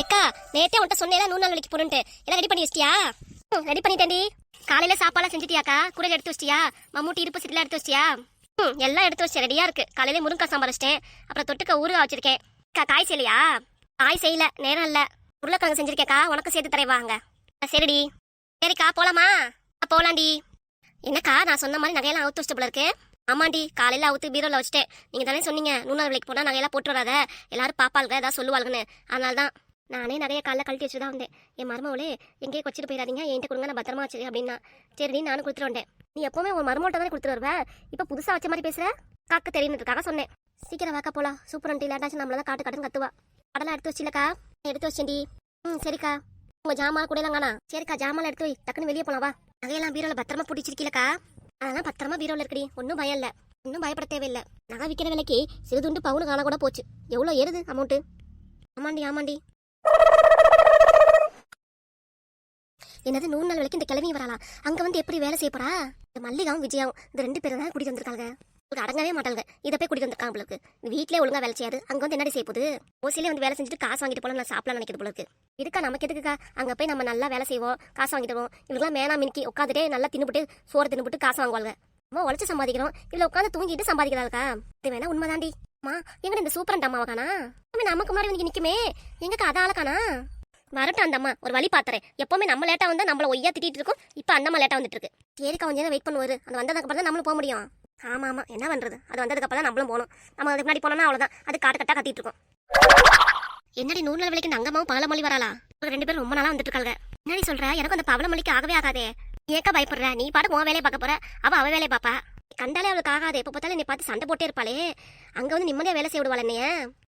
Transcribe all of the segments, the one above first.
எக்கா நேத்தே உன்ட்ட சொன்னேன் 100 நாள் வேலைக்கு போறேன்ட்டு எல்லாம் ரெடி பண்ணி வச்சிட்டியா? ரெடி பண்ணிட்டேன்டி. காலையில சாப்பாடுலாம் செஞ்சுட்டியாக்கா? கூட எடுத்து வச்சிட்டியா? மம்மூட்டி இருப்பு சிட்டிலாம் எடுத்து வச்சிட்டியா? எல்லாம் எடுத்து வச்சு ரெடியா இருக்கு. காலையில முருங்கக்காய் சாம்பார் வச்சிட்டேன். அப்புறம் தொட்டுக்க ஊறுகாய் வச்சிருக்கேன். காய் செய்யலையா? காய் செய்யல, நேரம் இல்ல. உருளைக்கிழங்கு செஞ்சிருக்கேக்கா, உனக்கு சேர்த்து தரவாங்க. சரிடி. சரிக்கா போலாமா? போலாண்டி. என்னக்கா நான் சொன்ன மாதிரி நகையெல்லாம் அவுத்து வச்சிட்டு போல இருக்கு? ஆமாண்டி, காலையில அவுத்து பீரோல வச்சுட்டேன். நீங்க தானே சொன்னீங்க 100 நாள் வேலைக்கு போனா நகையெல்லாம் போட்டு வராத, எல்லாரும் பாப்பாளுங்க ஏதாவது சொல்லுவாளுங்கன்னு. அதனால தான் நானே நிறைய காலைல கழட்டி வச்சுட்டு தான் வந்தேன். என் மருமவளே எங்கேயே வச்சுட்டு போயிடாதீங்க, என்கிட்ட கொடுங்க, நான் பத்திரமா வச்சு அப்படின்னா. சரிடி நானும் கொடுத்துட்டு வந்தேன். நீ எப்பவுமே உன் மருமவள்கிட்ட தானே கொடுத்துட்டு வருவ, இப்போ புதுசா வச்ச மாதிரி பேசுற. காக்கு தெரியுன்றதுக்காக சொன்னேன். சீக்கிரம் வாக்கா போலாம். சூப்பர் அண்டி லேட்டாச்சு நம்மள தான் காட்டு காட்டுன்னு கத்துவா. கடலாம் எடுத்து வச்சிலக்கா? எடுத்து வச்சேன்டி. சரிக்கா. உங்க ஜாமான் கூட இல்லைங்கண்ணா? சரிக்கா ஜாமான் எடுத்து வை, டக்குன்னு வெளியே போலாம் வா. நகையெல்லாம் பீரோல பத்திரமா பிடிச்சிருக்கீலக்கா? அதெல்லாம் பத்திரமா பீரோல இருக்குடி, ஒன்றும் பயம் இல்லை, ஒன்றும் பயப்பட தேவையில்லை. நகை விற்கிற விலைக்கு சிறுதுண்டு பவுனு காண கூட போச்சு. எவ்வளோ ஏறுது அமௌண்ட்டு? ஆமாண்டி ஆமாண்டி. என்னது 100 நாள் வேலைக்கு இந்த கிளம்பி வராளா? அங்க வந்து எப்படி வேலை செய்ய போறா? இந்த மல்லிகாவும் விஜயாவும் இந்த 2 பேரும் தான் கூட்டிட்டு வந்திருக்காங்க. உங்களுக்கு அடங்கவே மாட்டாங்க. இதை போய் கூட்டிட்டு வந்திருக்காங்க போல இருக்கு. வீட்லயே ஒழுங்கா வேலை செய்யாது, அங்க வந்து என்னடி செய்ய போகுது? ஓசிலே வந்து வேலை செஞ்சுட்டு காசு வாங்கிட்டு போல நான் சாப்பிடலாம் நினைக்கிறது போல இருக்கு. இருக்கா நமக்கு எதுக்குக்கா? அங்க போய் நம்ம நல்லா வேலை செய்வோம், காசு வாங்கிட்டு வருவோம். இவங்களாம் மேனா மினிக்கி உட்காந்துட்டே நல்லா தின்னுபிட்டு சோறு தின்னுபிட்டு காசு வாங்குவாங்க. நம்ம உழைச்சு சம்பாதிக்கிறோம், இதுல உட்காந்து தூங்கிட்டு சம்பாதிக்கிறாளுக்கா? இது வேணா உண்மைதாண்டி. அம்மா எங்க இந்த சூப்பர் அம்மாவா காணா? நமக்கு முன்னாடி வந்து நிக்குமே, எங்கக்கா அதால காணா? வரட்டும் அந்த அம்மா, ஒரு வழி பாத்துறேன். எப்பவுமே நம்ம லேட்டா வந்தா நம்மள ஒய்யா திட்டிட்டு இருக்கோம். இப்ப அந்த அம்மா லேட்டா வந்துட்டு இருக்கு. சரிக்கா கொஞ்சம் நேரம் வெயிட் பண்ணுவாரு. அது வந்ததுக்கு அப்புறம் தான் நம்மளும் போக முடியும். ஆமா ஆமா என்ன பண்றது, அது வந்ததுக்கு அப்புறம் தான் நம்மளும் போகணும். நம்ம அதுக்கு முன்னாடி போனோம்னா அவ்வளவுதான், அது காட்டு கட்டா கத்திட்டு இருக்கோம். என்னடி 100 நாள் வேலைக்கு இந்த அங்கம்மாவும் பவளமொழி வராளா? 2 பேரும் ரொம்ப நாளா வந்துட்டு இருக்காங்க. என்னடி சொல்ற? எனக்கு அந்த பவளமொழிக்கு ஆகவே ஆகாதே. ஏக்கா பயப்படுற? நீ பாட்டு உன் வேலையை பார்க்க போற, அவ வேலையை பாப்பா. கண்டாலே அவளுக்கு ஆகாது. எப்ப பார்த்தாலும் நீ பார்த்து சண்டை போட்டே இருப்பாளே, அங்க வந்து நிம்மதியா வேலை செய்ய விடுவாள் என்னைய.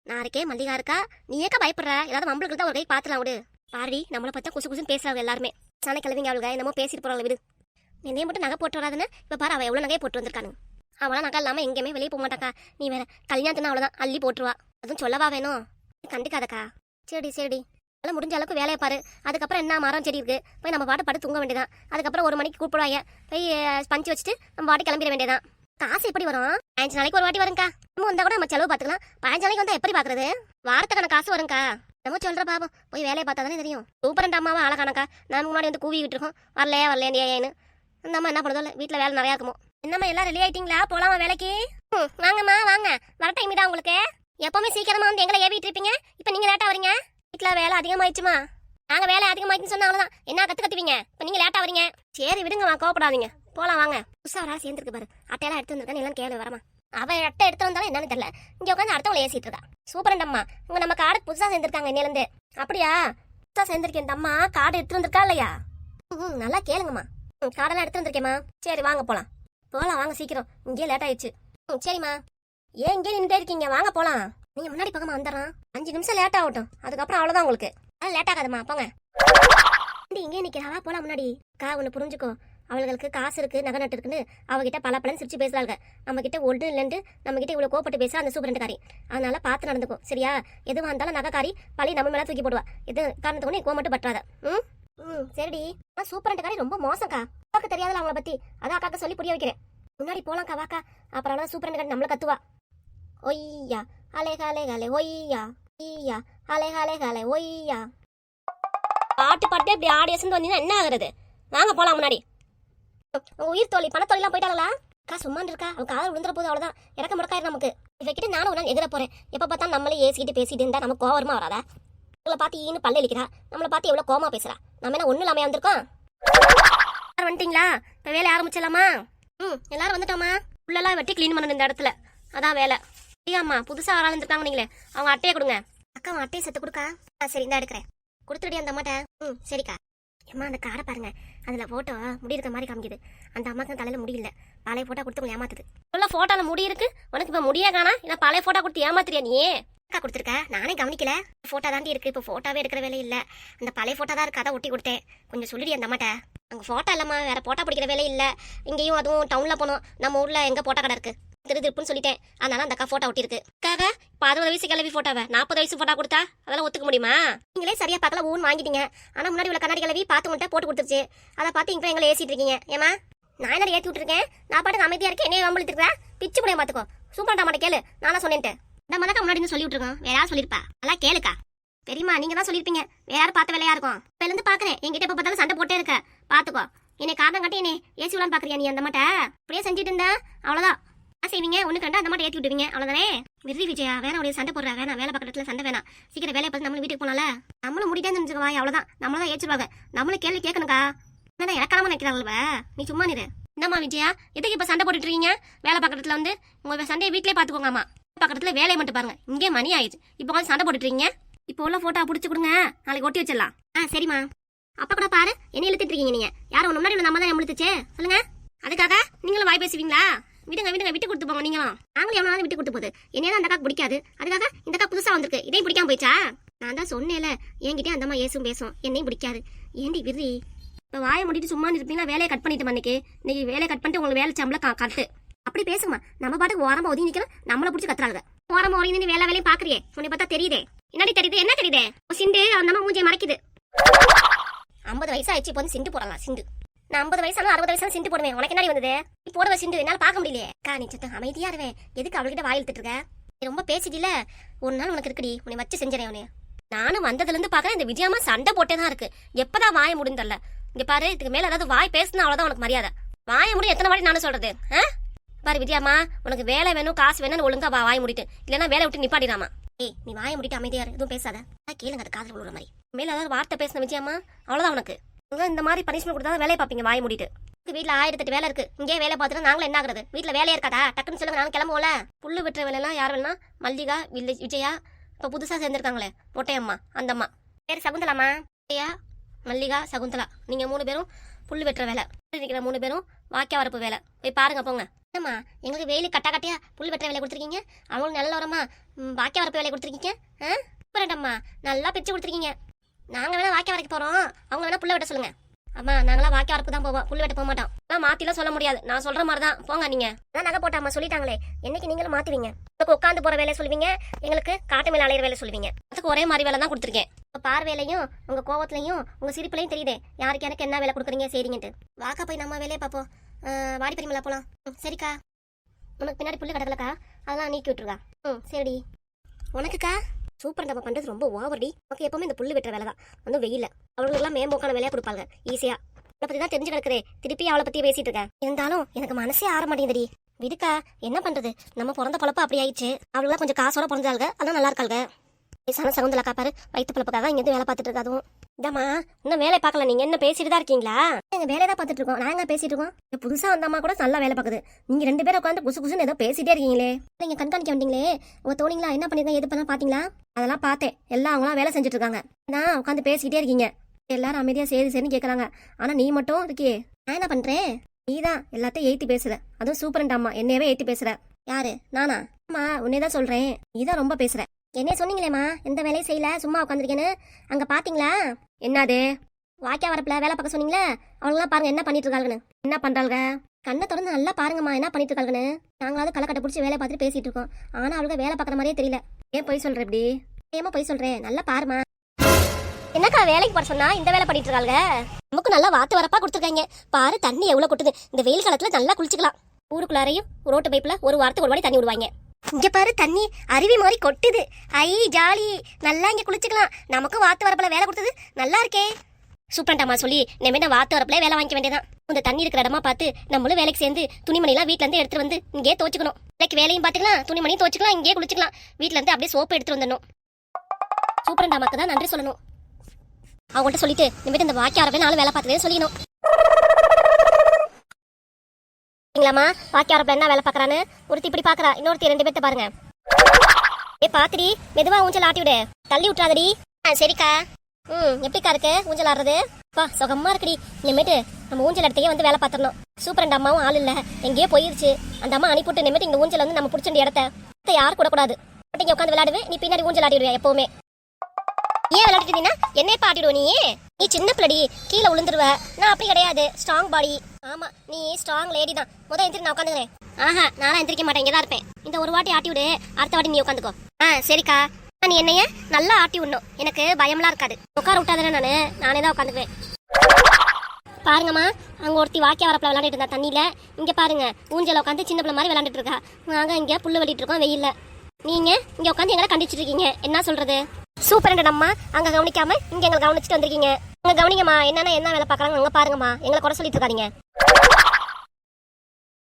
நான் இருக்கே, மல்லிகா இருக்கா, நீ ஏக்கா பயப்படுற? ஏதாவது மம்பளுக்கு தான் ஒரு கை பாத்துலாம் விடு. பாடி நம்மளை பார்த்தா குசு குசுன்னு பேசுறாங்க எல்லாருமே. சாணை கிளவிங்க அவளுங்க என்னமோ பேசிட்டு போறாங்க விடு. என்னைய மட்டும் நகை போட்டு வராதுன்னு இப்ப பாரு, அவ எவ்வளவு நகையை போட்டு வந்திருக்கானு. அவளா நகை இல்லாம எங்கேயுமே வெளியே போக மாட்டாக்கா. நீ வேற கல்யாணத்துனா அவ்வளவுதான் அள்ளி போட்டுருவா. அதுவும் சொல்லவா வேணும்? கண்டுக்காதக்கா. சரி சரி அதெல்லாம் முடிஞ்ச அளவுக்கு வேலையை பாரு. அதுக்கப்புறம் என்ன மரம் செடி இருக்கு, போய் நம்ம பாட்டு படுத்து தூங்க வேண்டியதான். அதுக்கப்புறம் 1 மணிக்கு கூப்பிடுவாங்க, போய் பஞ்சு வச்சுட்டு நம்ம பாட்டு கிளம்பிட வேண்டியதான். காசு எப்படி வரும்? 5 நாளைக்கு ஒரு வாட்டி வரும்க்கா. நம்ம வந்தா கூட நம்ம செலவு பார்த்துக்கலாம். 15 நாளைக்கு வந்தா எப்படி பாக்குறது? வாரத்துக்கான காசு வரும்க்கா. நம்ம சொல்ற பாபம், போய் வேலையை பார்த்தா தானே தெரியும். சூப்பர் அம்மாவா அழகானக்கா. நான் முன்னாடி வந்து கூவி விட்டுருக்கோம், வரலையா ஏன்னு. இந்த அம்மா என்ன பண்ணுதோ வீட்டுல வேலை நிறையா இருக்குமோ. என்னம்மா எல்லாம் ரெடி ஆயிட்டீங்களா? போலாமா வேலைக்கு? வாங்கம்மா வாங்க. வர டைம் தான் உங்களுக்கு. எப்பவுமே சீக்கிரமா வந்து எங்களை ஏவிட்டு இருப்பீங்க, இப்ப நீங்க லேட்டா வரீங்க. வீட்டுல வேலை அதிகமாயிடுச்சுமா? நாங்க வேலை அதிகமாயிடுன்னு சொன்னா அவ்வளவுதான், என்ன கத்துவீங்க? இப்ப நீங்க லேட்டா வரீங்க. சரி விடுங்கம்மா, கோவப்படாதீங்க, போலாம் வாங்க. புதுசா ஒரு ஆள் சேர்ந்துருக்கு பாரு, அட்டையெல்லாம் எடுத்து வந்திருக்கான்னு எல்லாம் கேள்வி வரமா. அவ அட்டை எடுத்து வந்தாலும் என்னன்னு தெரியல, இங்க உட்காந்து அடுத்தவங்களை ஏசிட்டு இருக்கா. சூப்பர் அம்மா, உங்க நம்ம கார்டு புதுசா சேர்ந்திருக்காங்க இன்னிலிருந்து. அப்படியா? புதுசா சேர்ந்திருக்கேன் இந்த அம்மா, கார்டு எடுத்து வந்திருக்கா இல்லையா? நல்லா கேளுங்கம்மா. கார்டெல்லாம் எடுத்து வந்திருக்கேம்மா. சரி வாங்க போலாம். போலாம் வாங்க சீக்கிரம், இங்கே லேட் ஆயிடுச்சு. சரிம்மா. ஏன் இங்கே நின்றுட்டே இருக்கீங்க? வாங்க போலாம். நீங்க முன்னாடி பக்கமா வந்துடுறான், 5 நிமிஷம் லேட் ஆகட்டும், அதுக்கப்புறம் அவ்வளவுதான் உங்களுக்கு. லேட் ஆகாதம்மா போங்க. இங்கே நிக்கிறா, போலாம் முன்னாடி. ஒண்ணு புரிஞ்சுக்கோ, அவளுக்கு காசு இருக்கு, நகை நட்டு இருக்குன்னு அவகிட்ட பல பலன் சிரிச்சு பேசுறாங்க. நம்ம கிட்ட ஒன்று இல்லைன்னு நம்ம கிட்ட இவ்வளவு கோப்பட்டு பேசுறா அந்த சூப்பரண்டுக்காரி. அதனால பார்த்து நடந்துக்கும் சரியா? எதுவா இருந்தாலும் நகைக்காரி பழைய நம்ம மேல தூக்கி போடுவா. எது காரணத்துக்கு நீ கோமட்டு பற்றாத. சரிடி. சூப்பரண்டுக்காரி ரொம்ப மோசம்க்கா. அக்காக்கு தெரியாதுல அவங்கள பத்தி, அதான் அக்காக்கு சொல்லி புரிய வைக்கிறேன். முன்னாடி போலாம்க்கா வாக்கா. அப்புறம் சூப்பரண்டுக்காரி நம்மள கத்துவா. ஒய்யா அலே காலே காலே ஒய்யா ஈயா அலே காலே காலே ஒய்யா. பாட்டு பாட்டு இப்படி ஆடி அசந்து வந்தீங்கன்னா என்ன ஆகுறது? வாங்க போலாம் முன்னாடி. உயிர் தோழி பணத்தோழிலாம் போயிட்டாங்களா? அக்கா சும்மா இருக்கா, அவன் காதல் விழுந்துற போது அவ்வளவுதான், இறக்க முடக்காயிரு நமக்கு. இவகிட்ட நானும் ஒரு நாள் எதிர போறேன். எப்ப பார்த்தாலும் நம்மளே ஏசிக்கிட்டு பேசிட்டு இருந்தா நமக்கு கோவமா வராதா? உங்களை பார்த்து ஈன்னு பல்ல இழிக்கிறா, நம்மளை பார்த்து எவ்வளவு கோவமா பேசுறா. நம்ம என்ன ஒண்ணு இல்லாம வந்திருக்கோம். வந்துட்டீங்களா? இப்ப வேலை ஆரம்பிச்சிடலாமா? எல்லாரும் வந்துட்டோமா? உள்ளெல்லாம் வெட்டி கிளீன் பண்ணணும் இந்த இடத்துல, அதான் வேலை. ஐயாம்மா புதுசா ஆள் இருந்திருக்காங்க நீங்களே, அவங்க அட்டையை கொடுங்க. அக்கா அவன் அட்டையை செத்து கொடுக்கா. சரி இந்த எடுக்கிறேன், கொடுத்துருடி அந்த அம்மாட்ட. சரிக்கா. அம்மா அந்த காரை பாருங்க, அதுல போட்டோ முடி இருக்க மாதிரி காமிக்குது. அந்த அம்மாக்கு தலையில முடியல, பழைய போட்டோ கொடுத்து ஏமாத்துது. உள்ள போட்டோல முடி இருக்கு, உனக்கு இப்ப முடியா காணா? இல்ல பழைய போட்டோ கொடுத்து ஏமாத்துறியா நீ? அக்கா கொடுத்துருக்க, நானே கவனிக்கல. போட்டோ தாண்டி இருக்கு, இப்ப போட்டோவே எடுக்கிற வேலை இல்ல, அந்த பழைய போட்டோ தான் இருக்கு, அதான் ஒட்டி கொடுத்தேன். கொஞ்சம் சொல்லிடி அந்த அம்மாட்ட. அங்க போட்டோ இல்லம்மா, வேற போட்டோ பிடிக்கிற வேலை இல்ல. இங்கேயும் அதுவும் டவுன்ல போனோம், நம்ம ஊர்ல எங்க போட்டோ கடை இருக்கு திருப்புன்னு சொல்லிட்டேன். அதனால அந்த அக்கா போட்டோ ஒட்டி இருக்கு. இப்ப 60 வயசு கிளவி போட்டோவை 40 வயசு போட்டோ கொடுத்தா அதெல்லாம் ஒத்துக்க முடியுமா? நீங்களே சரியா பார்க்கல ஊன் வாங்கிட்டீங்க. ஆனா முன்னாடி உள்ள கண்ணாடி கிளவி பார்த்து உங்கள்கிட்ட போட்டு கொடுத்துருச்சு, அதை பார்த்து இங்க எங்களை ஏசிட்டு இருக்கீங்க. ஏமா நான் என்ன ஏற்றி விட்டுருக்கேன்? நான் பாட்டுக்கு அமைதியா இருக்கேன், என்னைய வம்பளித்துருக்கா? பிச்சு முடிய பாத்துக்கோ. சூப்பர் டாமாட்ட கேளு, நானா சொன்னேன்ட்டு. இந்த மதக்கா முன்னாடி சொல்லி விட்டுருக்கோம், வேற யாரும் சொல்லிருப்பா. நல்லா கேளுக்கா. தெரியுமா, நீங்க தான் சொல்லிருப்பீங்க வேற யாரும் பார்த்த வேலையா இருக்கும். இப்ப இருந்து பாக்குறேன் என்கிட்ட எப்ப பார்த்தாலும் சண்டை போட்டே இருக்க. பாத்துக்கோ, என்னை காரணம் காட்டி என்னை ஏசி விழான்னு பாக்குறியா நீ? அந்த மாட்ட அப்படியே செஞ்சுட்டு இருந்தா அவ்வளவுதான். என்ன செய்வீங்க? ஒண்ணு கண்டா அந்த மாட்டை ஏத்தி விட்டுவீங்க, அவ்வளவுதானே. விருதி விஜயா, வேணா உடைய சண்டை போடுற, வேணா வேலை பக்கத்துல சண்டை வேணாம். சீக்கிரம் வேலையை பார்த்து நம்மளும் வீட்டுக்கு போனால நம்மளும் முடிக்காதுன்னு நினைச்சுக்கவா, அவ்வளவுதான். நம்மளதான் ஏச்சிருவாங்க, நம்மளும் கேள்வி கேட்கணுக்கா. என்ன இறக்காம நினைக்கிறாங்கல்வ, நீ சும்மா நிறு. என்னம்மா விஜயா, எதுக்கு இப்ப சண்டை போட்டுட்டு இருக்கீங்க? வேலை பக்கத்துல வந்து உங்க சண்டையை வீட்லயே பாத்துக்கோங்கம்மா. பக்கத்துல வேலையை மட்டும் பாருங்க. இங்கே மணி ஆயிடுச்சு, இப்போ வந்து சண்டை போட்டுட்டு இருக்கீங்க. இப்போ உள்ள போட்டோ புடிச்சு கொடுங்க, நாளைக்கு ஒட்டி வச்சிடலாம். சரிம்மா. அப்ப கூட பாரு, என்ன இழுத்துட்டு இருக்கீங்க நீங்க? யாரும் ஒண்ணு முன்னாடி நம்ம தான் இழுத்துச்சே, சொல்லுங்க. அதுக்காக நீங்களும் வாய் பேசுவீங்களா? விடுங்க விடுங்க, விட்டு கொடுத்து போங்க. நீங்களும் நாங்களும் எவ்வளவு விட்டு கொடுத்து போகுது. என்னையா அந்த அக்கா பிடிக்காது, அதுக்காக இந்த அக்கா புதுசா வந்திருக்கு, இதையும் பிடிக்காம போயிச்சா? நான் தான் சொன்னேன்ல, என்கிட்டே அந்த அம்மா ஏசும் பேசும், என்னையும் பிடிக்காது. ஏண்டி விருதி, இப்போ வாயை முடிட்டு சும்மா இருப்பீங்களா? வேலையை கட் பண்ணிட்டு இன்னைக்கு வேலையை கட் பண்ணிட்டு உங்களுக்கு வேலை சம்பளம் கட்டு. அப்படி பேசுமா, நம்ம பாட்டுக்கு ஓரமா ஒதுங்கி நிக்கலாம், நம்மள பிடிச்சி கத்துறாங்க. ஓரமா ஒதுங்கி வேலை வேலையும் பாக்குறியே, உன்னை பார்த்தா தெரியுதே. என்னடி தெரியுது? என்ன தெரியுது? சிண்டு அந்த அம்மா மூஞ்சியை மறைக்குது. 50 வயசு ஆயிடுச்சு, இப்போ வந்து சிண்டு போடலாம். சிண்டு நான் 50 வயசாலும் 60 வயசாலும் சிண்டு போடுவேன். உனக்கு என்ன வந்தது? நீ போடுவ சிண்டு என்னால பார்க்க முடியலையே. நீ சத்தம் அமைதியா இருவேன். எதுக்கு அவள்கிட்ட வாய் இழுத்துட்டு இருக்க? நீ ரொம்ப பேசிட்டில, ஒரு நாள் உனக்கு இருக்குடி, உன்னை வச்சு செஞ்சுறேன். உன்னை நானும் வந்ததுல இருந்து பாக்குறேன், இந்த விஜயமா சண்டை போட்டே தான் இருக்கு. எப்பதான் வாய முடிந்தல்ல. இங்க பாரு, இதுக்கு மேல ஏதாவது வாய் பேசுனா அவ்வளவுதான் உனக்கு மரியாதை. வாய முடி எத்தனை வாட்டி நானும் சொல்றது? பாரு விஜயாமா, உனக்கு வேலை வேணும் காசு வேணும்னு ஒழுங்கா வாய முடிட்டு, இல்லன்னா வேலை விட்டு நிப்பாட்டிடாமா. நீ வாய முடிட்டு அமைதியா எதுவும் பேசாத. கேளுங்க, அது காதல் விழுற மாதிரி. மேல ஏதாவது வார்த்தை பேசின விஜயமா அவ்வளவுதான் உனக்கு. இந்த மாதிரி பனிஷ்மெண்ட் கொடுத்தா வேலையை பாப்பீங்க. வாய முடிட்டு. வீட்டுல 1008 வேலை இருக்கு, இங்கே வேலை பார்த்துட்டு நாங்களும் என்ன ஆகுறது? வீட்டுல வேலையா இருக்காதா? டக்குன்னு சொல்லுங்க, நாங்க கிளம்புவோல. புல்லு வெட்டுற வேலை எல்லாம் யார் வேணா? மல்லிகா, விஜயா, இப்ப புதுசா சேர்ந்திருக்காங்களே மொட்டையம்மா, அந்த அம்மா பேரு சகுந்தலாமா. விஜயா, மல்லிகா, சகுந்தலா, நீங்க 3 பேரும் புல்லு வெட்டுற வேலை, இருக்கிற 3 பேரும் வாக்கிய வரப்பு வேலை. போய் பாருங்க போங்க. என்னம்மா, எங்களுக்கு வேலி கட்டா கட்டியா புல் வெட்டுற வேலை கொடுத்துருக்கீங்க, அவங்களுக்கு நல்ல வரமா வாக்கிய வரப்பு வேலை கொடுத்துருக்கீங்க. சூப்பரண்டம்மா, நல்லா பிச்சு கொடுத்துருக்கீங்க. நாங்க வேணா வாக்கிய வரைக்கும் போறோம், அவங்க வேணா புல்ல வெட்ட சொல்லுங்க. அம்மா, நாங்களாம் வாக்கிய வரப்பு தான் போவோம், புல் வெட்ட போக மாட்டோம். நான் மாத்திலாம் சொல்ல முடியாது, நான் சொல்ற மாதிரி தான் போங்க. நீங்க நான் நகை போட்டாமா சொல்லிட்டாங்களே, என்னைக்கு நீங்களும் மாத்துவீங்க? உங்களுக்கு உட்காந்து போற வேலை சொல்லுவீங்க, எங்களுக்கு காட்டு மேல அலையிற வேலை சொல்லுவீங்க. அதுக்கு ஒரே மாதிரி வேலை தான் கொடுத்துருக்கேன். உங்க பார்வையிலையும் உங்க கோவத்திலையும் உங்க சிரிப்புலையும் தெரியுதே யாருக்கு எனக்கு என்ன வேலை கொடுக்குறீங்க சரிங்கட்டு. வாக்கா போய் நம்ம வேலையை பார்ப்போம். வாடி பெரியமலா போலாம். சரிக்கா. உனக்கு பின்னாடி புல்லு கிடக்கலக்கா, அதெல்லாம் நீக்கி விட்டுருக்கா. சரிடி. உனக்குக்கா சூப்பர். நம்ம பண்றது ரொம்ப ஓவர்டி. நமக்கு எப்பவுமே இந்த புல்லு வெட்டுற வேலை தான், வந்து வெயில அவங்களுக்குலாம் மேம்போக்கான வேலையா கொடுப்பாங்க ஈஸியா. அவளை பத்தி தான் தெரிஞ்சு கிடக்குறே, திருப்பி அவளை பத்தி பேசிட்டு இருக்கேன். இருந்தாலும் எனக்கு மனசே ஆற மாட்டேங்குதுடி. விடுக்கா, என்ன பண்றது, நம்ம பிறந்த பொழப்ப அப்படி ஆயிடுச்சு. அவளுக்குலாம் கொஞ்சம் காசோட பிறந்தாளுங்க, அதான் நல்லா இருக்காளுங்க. சகுந்தலாக்கா பாரு, வயிற்று பிழப்புக்காக இங்க வேலை பார்த்துட்டு இருக்கா. அதுவும் இதாம்மா, இன்னும் வேலை பார்க்கல. நீங்க என்ன பேசிட்டு தான் இருக்கீங்களா? எங்க வேலையை தான் பார்த்துட்டு இருக்கோம். நாங்க பேசிட்டு இருக்கோம். புதுசா வந்தம்மா கூட நல்லா வேலை பார்க்குது. நீங்க 2 பேரும் உட்காந்து குசு குசுன்னு ஏதோ பேசிட்டே இருக்கீங்களே. நீங்க கண்காணிக்க வந்தீங்களே, உங்க தோணிங்களா என்ன பண்ணிருந்தா எது பண்ணா பாத்தீங்களா? அதெல்லாம் பார்த்தேன். எல்லாம் அவங்களாம் வேலை செஞ்சுட்டு இருக்காங்க. நான் உட்காந்து பேசிக்கிட்டே இருக்கீங்க. எல்லாரும் அமைதியா சரி சரின்னு கேட்கறாங்க. ஆனா நீ மட்டும் இருக்கே. நான் என்ன பண்றேன்? நீதான் எல்லாத்தையும் ஏத்தி பேசுற. அதுவும் சூப்பரண்டாம்மா, என்னையவே ஏத்தி பேசுற. யாரு? நானா? அம்மா, உன்னையதான் சொல்றேன். நீதான் ரொம்ப பேசுற. என்ன சொன்னீங்களேம்மா, எந்த வேலையும் செய்யல, சும்மா உட்காந்துருக்கேன்னு. அங்க பாத்தீங்களா? என்னது? வாக்கியா வரப்புல வேலை பார்க்க சொன்னீங்களே, அவங்களாம் பாருங்க என்ன பண்ணிட்டு இருக்காங்கன்னு. என்ன பண்றாங்க? கண்ணை தொடர்ந்து நல்லா பாருங்கம்மா, என்ன பண்ணிட்டு இருக்காங்கன்னு. நாங்களாவது களக்கட்டை பிடிச்சி வேலை பார்த்துட்டு பேசிட்டு இருக்கோம். ஆனா அவளுக்கு வேலை பார்க்குற மாதிரியே தெரியல. ஏன் போய் சொல்ற இப்படி? ஏமா போய் சொல்றேன்? நல்லா பாருமா. என்னக்கா வேலைக்கு போற சொன்னா இந்த வேலை பண்ணிட்டு இருக்காங்க? நமக்கு நல்லா வாத்து வரப்பா கொடுத்துருக்காங்க. பாரு, தண்ணி எவ்வளவு கொட்டுது. இந்த வெயில் காலத்துல நல்லா குளிச்சுக்கலாம். ஊருக்குள்ளாரையும் ரோட்டு பைப்ல ஒரு வாரத்துக்கு ஒரு வாட்டி தண்ணி விடுவாங்க. இங்க பாரு, தண்ணி அருவி மாதிரி கொட்டுது. ஐ ஜாலி, நல்லா இங்க குளிச்சுக்கலாம். நமக்கும் வாத்து வரப்புல வேலை கொடுத்தது நல்லா இருக்கே. சூப்பரண்டாமா சொல்லி நம்ம வாத்து வரப்புல வேலை வாங்கிக்க வேண்டியதான். இந்த தண்ணி இருக்கிற இடமா பார்த்து நம்மளும் வேலைக்கு சேர்ந்து துணிமணி எல்லாம் வீட்டுல இருந்து எடுத்துட்டு வந்து இங்கே துவச்சுக்கணும். வேலைக்கு வேலையும் பாத்துக்கலாம், துணிமணியும் துவச்சுக்கலாம், இங்கே குளிச்சுக்கலாம். வீட்டுல இருந்து அப்படியே சோப்பு எடுத்துட்டு வந்துடணும். சூப்பரண்டாமாக்கு தான் நன்றி சொல்லணும். அவங்கள்ட்ட சொல்லிட்டு இந்த வாக்கிய வரப்பே நானும் வேலை பார்த்துக்கன்னு சொல்லிக்கணும். வாக்கிய வரப்புல என்ன வேலை பாக்குறான்னு ஒருத்தி இப்படி பாக்குறா, இன்னொருத்தி 2 பேர்த்த பாருங்க. பாத்துடி, மெதுவா ஊஞ்சல் ஆட்டி விடு, தள்ளி விட்டுறாதடி. சரிக்கா. எப்படிக்கா இருக்கு ஊஞ்சல் ஆடுறது? சுகமா இருக்குடி. இனிமேட்டு நம்ம ஊஞ்சல் இடத்தையே வந்து வேலை பார்த்துடணும். சூப்பர். அந்த அம்மாவும் ஆள் இல்ல, எங்கேயோ போயிருச்சு. அந்த அம்மா அனுப்பிட்டு இனிமேட்டு இந்த ஊஞ்சல் வந்து நம்ம பிடிச்ச இடத்த யாரும் கூட கூடாது. இங்க உட்காந்து விளையாடுவேன், நீ பின்னாடி ஊஞ்சல் ஆடி விடுவேன் எப்பவுமே. ஏன் விளையாட்டுனா என்னைய பாட்டிடுவ? நீ சின்ன பிள்ளடி, கீழே விழுந்துருவ. நான் அப்படி கிடையாது, ஸ்ட்ராங் பாடி. ஆமா, நீ ஸ்ட்ராங் லேடி தான். எந்திரி, நான் உட்காந்துக்கிறேன். நானும் எந்திரிக்க மாட்டேன், இங்கதான் இருப்பேன். இந்த ஒரு வாட்டி ஆட்டி விடு, அடுத்த வாட்டி நீ உட்காந்துக்கோ. சரிக்கா. நீ என்னைய நல்லா ஆட்டி விடணும், எனக்கு பயம்லாம் இருக்காது. உட்கார விட்டாதானே நானே தான் உட்காந்துக்குவேன். பாருங்கம்மா, அங்க ஒருத்தி வாக்கிய வரப்புல விளையாண்டுட்டு இருந்தா தண்ணியில. இங்க பாருங்க, ஊஞ்சல உட்காந்து சின்ன பிள்ளை மாதிரி விளையாண்டுட்டு இருக்கா. நாங்க இங்க புல்லு வெட்டிட்டு இருக்கோம் வெயில்ல. நீங்க இங்க உட்காந்து எங்களை கண்டிச்சிட்டு இருக்கீங்க, என்ன சொல்றது? சூப்பர் அம்மா, அங்க கவனிக்காம இங்க எங்களை கவனிச்சுட்டு வந்திருக்கீங்க. அங்க கவனிங்கம்மா, என்ன வேலை பார்க்கறாங்க அங்க பாருங்கம்மா, எங்களை குறை சொல்லிட்டு இருக்காதீங்க.